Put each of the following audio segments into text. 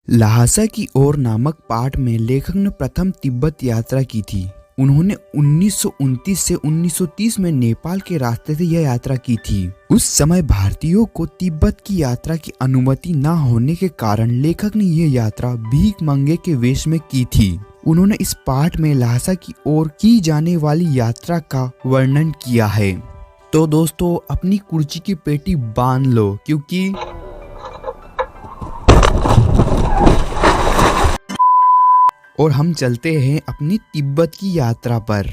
ल्हासा की ओर नामक पाठ में लेखक ने प्रथम तिब्बत यात्रा की थी। उन्होंने 1929 से 1930 में नेपाल के रास्ते से यह यात्रा की थी। उस समय भारतीयों को तिब्बत की यात्रा की अनुमति न होने के कारण लेखक ने यह यात्रा भीख मंगे के वेश में की थी। उन्होंने इस पाठ में ल्हासा की ओर की जाने वाली यात्रा का वर्णन किया है। तो दोस्तों, अपनी कुर्सी की पेटी बांध लो, क्योंकि और हम चलते हैं अपनी तिब्बत की यात्रा पर।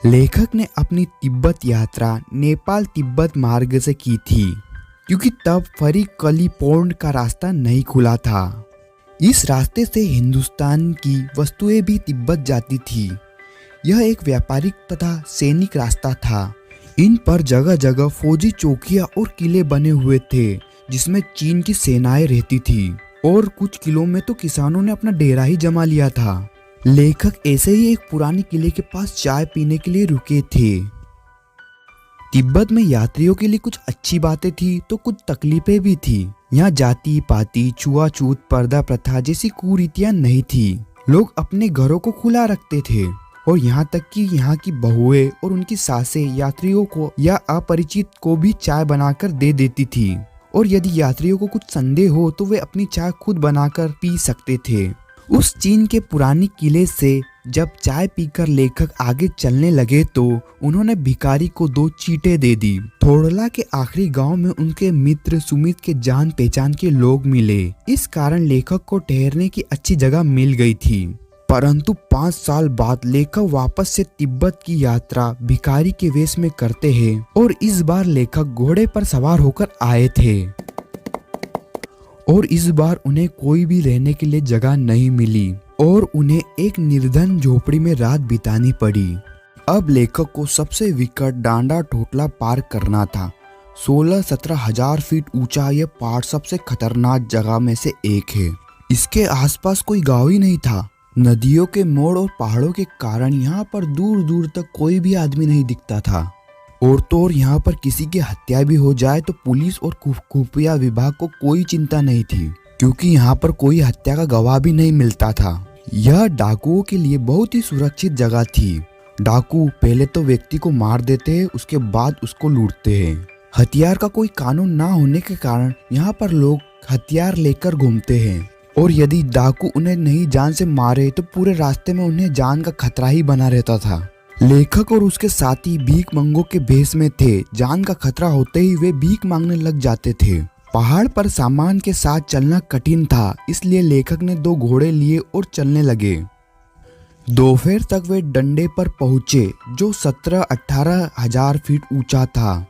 लेखक ने अपनी तिब्बत यात्रा नेपाल तिब्बत मार्ग से की थी, क्योंकि तब फरी कलिपोंड का रास्ता नहीं खुला था। इस रास्ते से हिंदुस्तान की वस्तुएं भी तिब्बत जाती थी। यह एक व्यापारिक तथा सैनिक रास्ता था। इन पर जगह जगह फौजी चौकियां और किले बने हुए थे, जिसमें चीन की सेनाएं रहती थी, और कुछ किलों में तो किसानों ने अपना डेरा ही जमा लिया था। लेखक ऐसे ही एक पुराने किले के पास चाय पीने के लिए रुके थे। तिब्बत में यात्रियों के लिए कुछ अच्छी बातें थी तो कुछ तकलीफें भी थी। यहाँ जाति पाति, छुआछूत, पर्दा प्रथा जैसी कुरीतियां नहीं थी। लोग अपने घरों को खुला रखते थे, और यहाँ तक कि यहाँ की बहुएं और उनकी सासें यात्रियों को या अपरिचित को भी चाय बनाकर दे देती थी। और यदि यात्रियों को कुछ संदेह हो तो वे अपनी चाय खुद बनाकर पी सकते थे। उस चीन के पुराने किले से जब चाय पीकर लेखक आगे चलने लगे तो उन्होंने भिखारी को 2 चींटे दे दी। थोड़ला के आखिरी गांव में उनके मित्र सुमित के जान पहचान के लोग मिले। इस कारण लेखक को ठहरने की अच्छी जगह मिल गई थी। परंतु 5 साल बाद लेखक वापस से तिब्बत की यात्रा भिखारी के वेश में करते हैं, और इस बार लेखक घोड़े पर सवार होकर आए थे, और इस बार उन्हें कोई भी रहने के लिए जगह नहीं मिली और उन्हें एक निर्धन झोपड़ी में रात बितानी पड़ी। अब लेखक को सबसे विकट डांडा टोटला पार करना था। 16-17 हजार फीट ऊंचा यह पहाड़ सबसे खतरनाक जगह में से एक है। इसके आसपास कोई गांव ही नहीं था। नदियों के मोड़ और पहाड़ों के कारण यहाँ पर दूर दूर तक कोई भी आदमी नहीं दिखता था। और तो और यहाँ पर किसी की हत्या भी हो जाए तो पुलिस और खुफिया विभाग को कोई चिंता नहीं थी, क्योंकि यहाँ पर कोई हत्या का गवाह भी नहीं मिलता था। यह डाकुओं के लिए बहुत ही सुरक्षित जगह थी। डाकू पहले तो व्यक्ति को मार देते हैं, उसके बाद उसको लूटते हैं। हथियार का कोई कानून ना होने के कारण यहाँ पर लोग हथियार लेकर घूमते हैं, और यदि डाकू उन्हें नहीं जान से मारे तो पूरे रास्ते में उन्हें जान का खतरा ही बना रहता था। लेखक और उसके साथी भीख मंगों के भेष में थे। जान का खतरा होते ही वे भीख मांगने लग जाते थे। पहाड़ पर सामान के साथ चलना कठिन था, इसलिए लेखक ने 2 घोड़े लिए और चलने लगे। दोपहर तक वे डंडे पर पहुंचे, जो 17-18 हजार फीट ऊंचा था।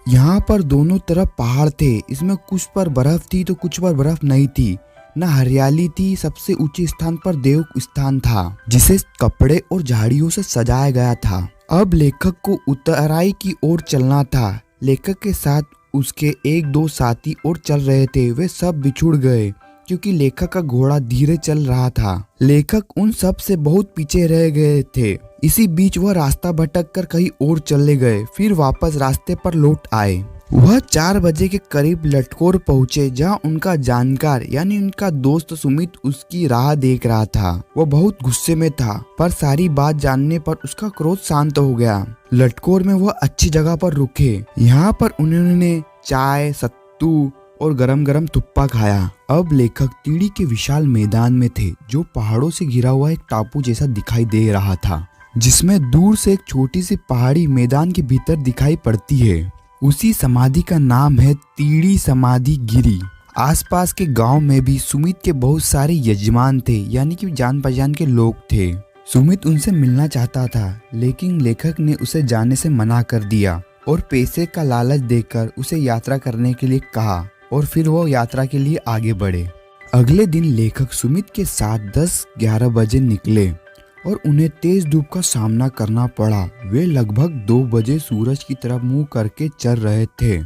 यहाँ पर दोनों तरफ पहाड़ थे। इसमें कुछ पर बर्फ थी तो कुछ पर बर्फ नहीं थी। न हरियाली थी। सबसे ऊंचे स्थान पर देव स्थान था, जिसे कपड़े और झाड़ियों से सजाया गया था। अब लेखक को उतराई की ओर चलना था। लेखक के साथ उसके 1-2 साथी और चल रहे थे। वे सब बिछुड़ गए, क्योंकि लेखक का घोड़ा धीरे चल रहा था। लेखक उन सब से बहुत पीछे रह गए थे। इसी बीच वह रास्ता भटक कर कहीं और चले गए, फिर वापस रास्ते पर लौट आए। वह 4 बजे के करीब लटकोर पहुंचे, जहां उनका जानकार यानी उनका दोस्त सुमित उसकी राह देख रहा था। वह बहुत गुस्से में था, पर सारी बात जानने पर उसका क्रोध शांत हो गया। लटकोर में वह अच्छी जगह पर रुके। यहाँ पर उन्होंने चाय, सत्तू और गरम गरम तुप्पा खाया। अब लेखक तीड़ी के विशाल मैदान में थे, जो पहाड़ों से घिरा हुआ एक टापू जैसा दिखाई दे रहा था, जिसमें दूर से एक छोटी सी पहाड़ी मैदान के भीतर दिखाई पड़ती है। उसी समाधि का नाम है तीड़ी समाधि गिरी। आसपास के गांव में भी सुमित के बहुत सारे यजमान थे, यानी कि जान पहचान के लोग थे। सुमित उनसे मिलना चाहता था, लेकिन लेखक ने उसे जाने से मना कर दिया और पैसे का लालच देकर उसे यात्रा करने के लिए कहा, और फिर वो यात्रा के लिए आगे बढ़े। अगले दिन लेखक सुमित के साथ 10-11 बजे निकले और उन्हें तेज धूप का सामना करना पड़ा। वे लगभग 2 बजे सूरज की तरफ मुंह करके चल रहे थे।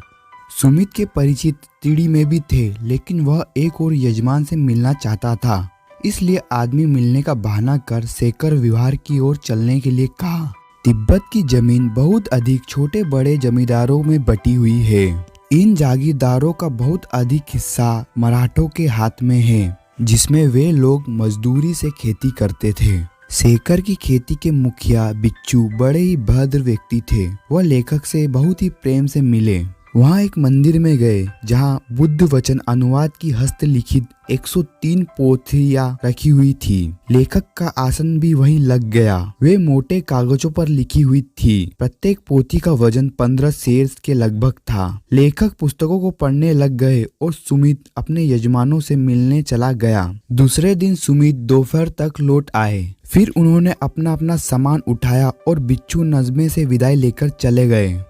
सुमित के परिचित तीड़ी में भी थे, लेकिन वह एक और यजमान से मिलना चाहता था, इसलिए आदमी मिलने का बहाना कर शेखर विहार की ओर चलने के लिए कहा। तिब्बत की जमीन बहुत अधिक छोटे बड़े जमींदारों में बटी हुई है। इन जागीरदारों का बहुत अधिक हिस्सा मराठों के हाथ में है। जिसमें वे लोग मजदूरी से खेती करते थे। शेखर की खेती के मुखिया बिच्छू बड़े ही भद्र व्यक्ति थे। वह लेखक से बहुत ही प्रेम से मिले। वहाँ एक मंदिर में गए जहाँ बुद्ध वचन अनुवाद की हस्तलिखित 103 पोथियां रखी हुई थी। लेखक का आसन भी वहीं लग गया। वे मोटे कागजों पर लिखी हुई थी। प्रत्येक पोथी का वजन 15 सेर के लगभग था। लेखक पुस्तकों को पढ़ने लग गए और सुमित अपने यजमानों से मिलने चला गया। दूसरे दिन सुमित दोपहर तक लौट आए। फिर उन्होंने अपना अपना सामान उठाया और बिच्छू नज़्मे से विदाई लेकर चले गए।